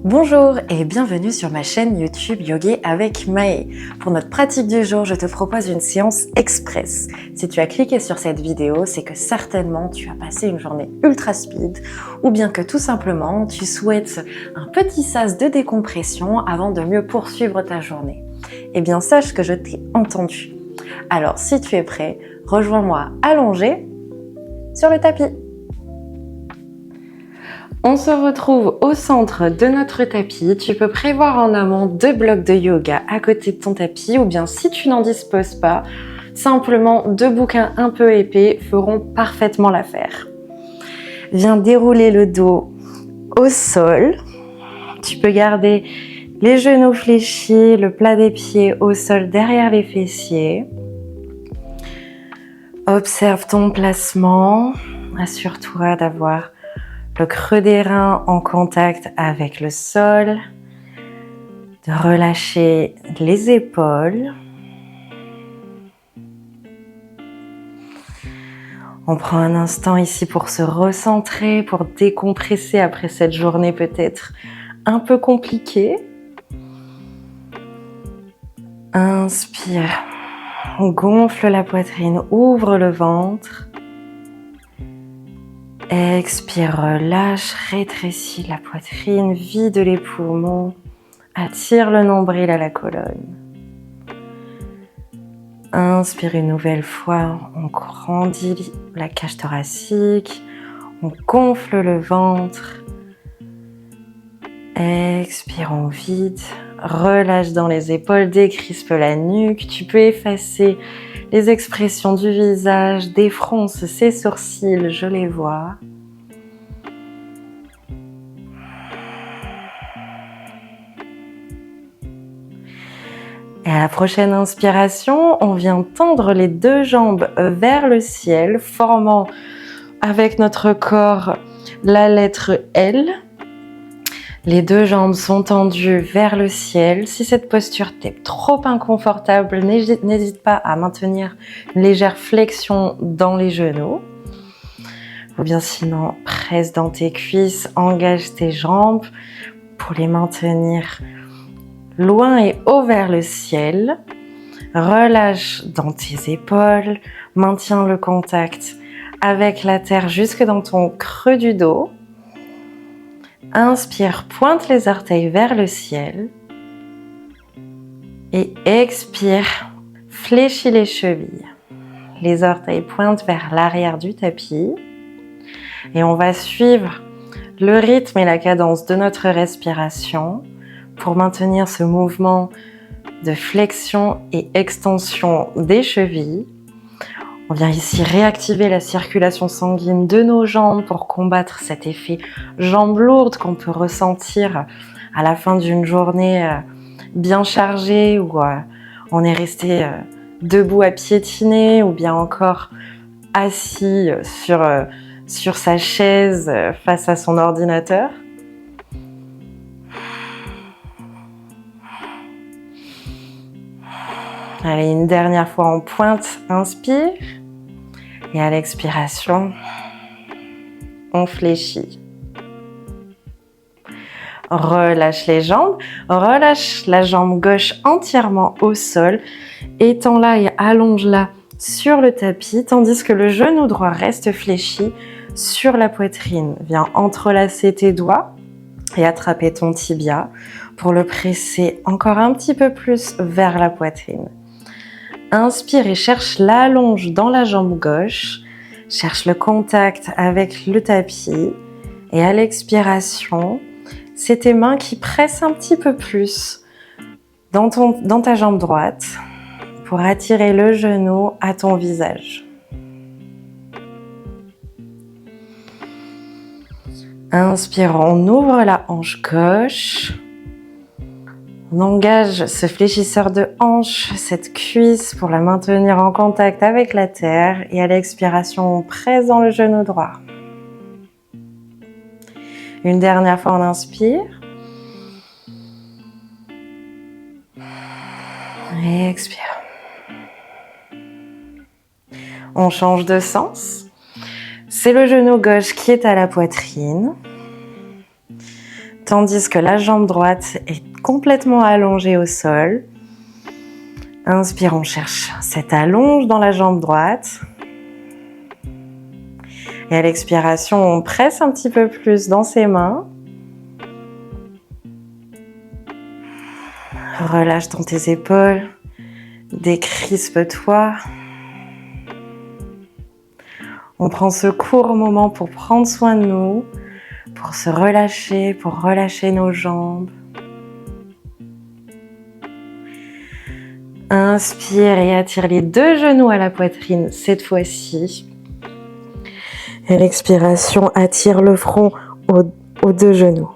Bonjour et bienvenue sur ma chaîne YouTube Yoga avec Maë. Pour notre pratique du jour, je te propose une séance express. Si tu as cliqué sur cette vidéo, c'est que certainement tu as passé une journée ultra speed ou bien que tout simplement tu souhaites un petit sas de décompression avant de mieux poursuivre ta journée. Eh bien, sache que je t'ai entendu. Alors, si tu es prêt, rejoins-moi allongé sur le tapis. On se retrouve au centre de notre tapis. Tu peux prévoir en amont 2 blocs de yoga à côté de ton tapis ou bien si tu n'en disposes pas, simplement 2 bouquins un peu épais feront parfaitement l'affaire. Viens dérouler le dos au sol. Tu peux garder les genoux fléchis, le plat des pieds au sol derrière les fessiers. Observe ton placement. Assure-toi d'avoir le creux des reins en contact avec le sol, de relâcher les épaules. On prend un instant ici pour se recentrer, pour décompresser après cette journée peut-être un peu compliquée. Inspire, gonfle la poitrine, ouvre le ventre. Expire, relâche, rétrécis la poitrine, vide les poumons, attire le nombril à la colonne. Inspire une nouvelle fois, on grandit la cage thoracique, on gonfle le ventre. Expire, on vide, relâche dans les épaules, décrispe la nuque. Tu peux effacer les expressions du visage, défronce ses sourcils, je les vois. Et à la prochaine inspiration, on vient tendre les 2 jambes vers le ciel, formant avec notre corps la lettre L. Les 2 jambes sont tendues vers le ciel. Si cette posture t'est trop inconfortable, n'hésite pas à maintenir une légère flexion dans les genoux. Ou bien sinon, presse dans tes cuisses, engage tes jambes pour les maintenir loin et haut vers le ciel. Relâche dans tes épaules, maintiens le contact avec la terre jusque dans ton creux du dos. Inspire, pointe les orteils vers le ciel. Et expire, fléchis les chevilles. Les orteils pointent vers l'arrière du tapis. Et on va suivre le rythme et la cadence de notre respiration pour maintenir ce mouvement de flexion et extension des chevilles. On vient ici réactiver la circulation sanguine de nos jambes pour combattre cet effet jambes lourdes qu'on peut ressentir à la fin d'une journée bien chargée où on est resté debout à piétiner ou bien encore assis sur sa chaise face à son ordinateur. Allez, une dernière fois, on pointe, inspire. Et à l'expiration, on fléchit. Relâche les jambes, relâche la jambe gauche entièrement au sol. Étends-la et allonge-la sur le tapis, tandis que le genou droit reste fléchi sur la poitrine. Viens entrelacer tes doigts et attraper ton tibia pour le presser encore un petit peu plus vers la poitrine. Inspire et cherche l'allonge dans la jambe gauche. Cherche le contact avec le tapis. Et à l'expiration, c'est tes mains qui pressent un petit peu plus dans ta jambe droite pour attirer le genou à ton visage. Inspire, on ouvre la hanche gauche. On engage ce fléchisseur de hanche, cette cuisse pour la maintenir en contact avec la terre et à l'expiration, on presse dans le genou droit. Une dernière fois, on inspire. Et expire. On change de sens. C'est le genou gauche qui est à la poitrine. tandis que la jambe droite est complètement allongée au sol. Inspire, on cherche cette allonge dans la jambe droite. Et à l'expiration, on presse un petit peu plus dans ses mains. Relâche dans tes épaules, décrispe-toi. On prend ce court moment pour prendre soin de nous, pour se relâcher, pour relâcher nos jambes. Inspire et attire les 2 genoux à la poitrine cette fois-ci. Et l'expiration, attire le front aux 2 genoux.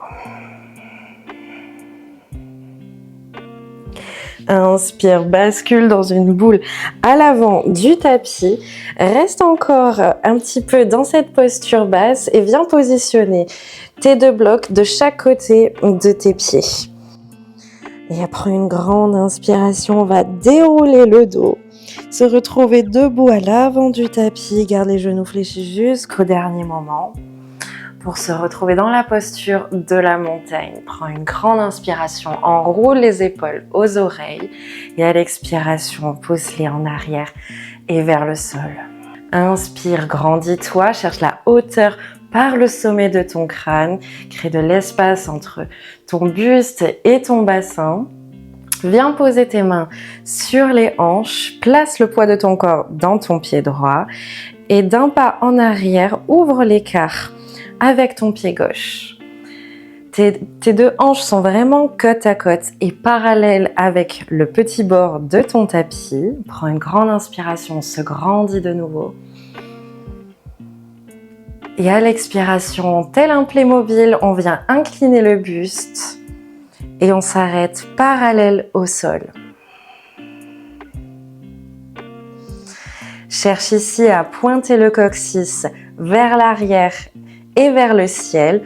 Inspire, bascule dans une boule à l'avant du tapis. Reste encore un petit peu dans cette posture basse et viens positionner tes 2 blocs de chaque côté de tes pieds. Et après une grande inspiration, on va dérouler le dos, se retrouver debout à l'avant du tapis, garde les genoux fléchis jusqu'au dernier moment. Pour se retrouver dans la posture de la montagne, prends une grande inspiration, enroule les épaules aux oreilles et à l'expiration, pousse-les en arrière et vers le sol. Inspire, grandis-toi, cherche la hauteur par le sommet de ton crâne, crée de l'espace entre ton buste et ton bassin. Viens poser tes mains sur les hanches, place le poids de ton corps dans ton pied droit et d'un pas en arrière, ouvre l'écart avec ton pied gauche. Tes 2 hanches sont vraiment côte à côte et parallèles avec le petit bord de ton tapis. Prends une grande inspiration, on se grandit de nouveau. Et à l'expiration, tel un Playmobil, on vient incliner le buste et on s'arrête parallèle au sol. Cherche ici à pointer le coccyx vers l'arrière et vers le ciel.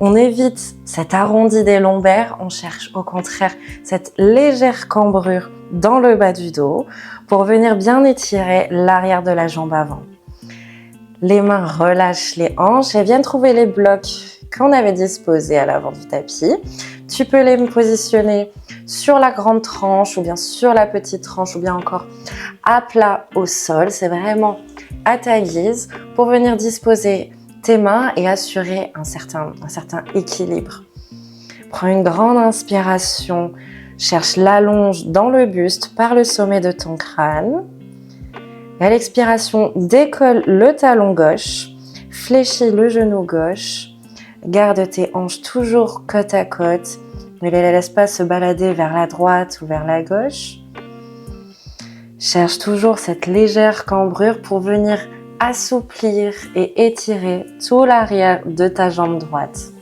On évite cet arrondi des lombaires, on cherche au contraire cette légère cambrure dans le bas du dos pour venir bien étirer l'arrière de la jambe avant. Les mains relâchent les hanches et viennent trouver les blocs qu'on avait disposés à l'avant du tapis. Tu peux les positionner sur la grande tranche ou bien sur la petite tranche ou bien encore à plat au sol. C'est vraiment à ta guise pour venir disposer tes mains et assurer un certain équilibre. Prends une grande inspiration, cherche l'allonge dans le buste par le sommet de ton crâne. Et à l'expiration, décolle le talon gauche, fléchis le genou gauche, garde tes hanches toujours côte à côte, ne les laisse pas se balader vers la droite ou vers la gauche. Cherche toujours cette légère cambrure pour venir assouplir et étirer tout l'arrière de ta jambe droite.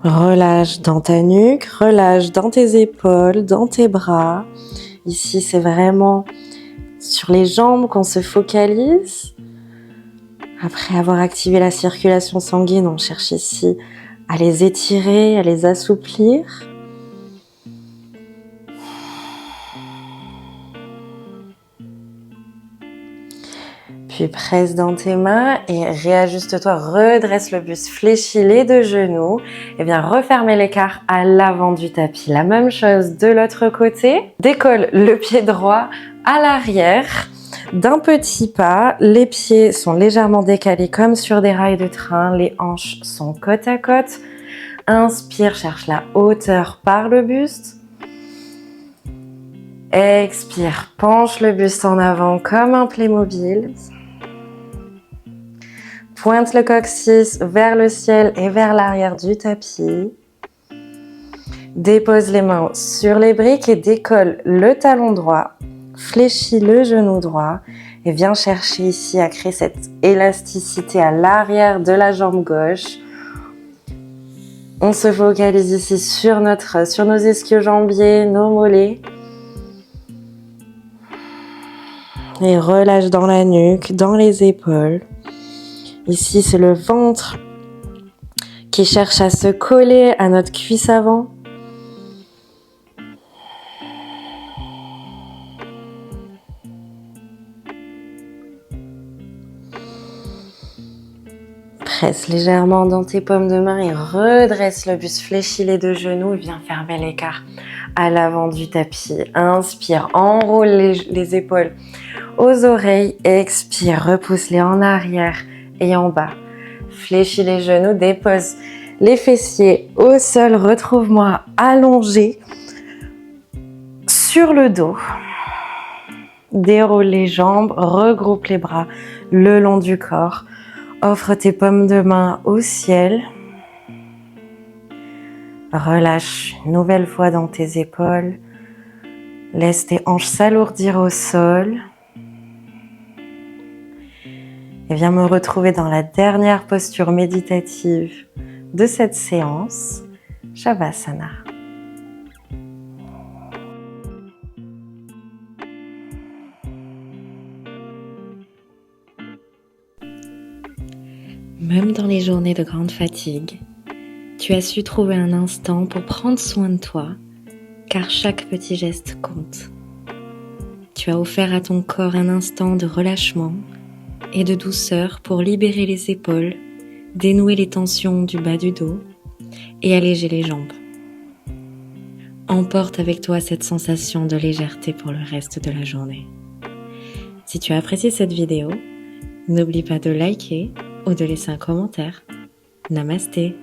Relâche dans ta nuque, relâche dans tes épaules, dans tes bras. Ici, c'est vraiment sur les jambes qu'on se focalise. Après avoir activé la circulation sanguine, on cherche ici à les étirer, à les assouplir. Puis presse dans tes mains et réajuste-toi, redresse le buste, fléchis les 2 genoux et viens refermer l'écart à l'avant du tapis. La même chose de l'autre côté. Décolle le pied droit à l'arrière d'un petit pas. Les pieds sont légèrement décalés comme sur des rails de train. Les hanches sont côte à côte. Inspire, cherche la hauteur par le buste. Expire, penche le buste en avant comme un Playmobil. Pointe le coccyx vers le ciel et vers l'arrière du tapis. Dépose les mains sur les briques et décolle le talon droit. Fléchis le genou droit et viens chercher ici à créer cette élasticité à l'arrière de la jambe gauche. On se focalise ici sur nos ischio-jambiers, nos mollets. Et relâche dans la nuque, dans les épaules. Ici, c'est le ventre qui cherche à se coller à notre cuisse avant. Presse légèrement dans tes paumes de main et redresse le buste, fléchis les deux genoux et viens fermer l'écart à l'avant du tapis. Inspire, enroule les épaules aux oreilles, expire, repousse-les en arrière et en bas. Fléchis les genoux, dépose les fessiers au sol, retrouve-moi allongé sur le dos. Déroule les jambes, regroupe les bras le long du corps. Offre tes paumes de main au ciel. Relâche une nouvelle fois dans tes épaules. Laisse tes hanches s'alourdir au sol. Et viens me retrouver dans la dernière posture méditative de cette séance, Shavasana. Même dans les journées de grande fatigue, tu as su trouver un instant pour prendre soin de toi, car chaque petit geste compte. Tu as offert à ton corps un instant de relâchement et de douceur pour libérer les épaules, dénouer les tensions du bas du dos et alléger les jambes. Emporte avec toi cette sensation de légèreté pour le reste de la journée. Si tu as apprécié cette vidéo, n'oublie pas de liker ou de laisser un commentaire. Namasté.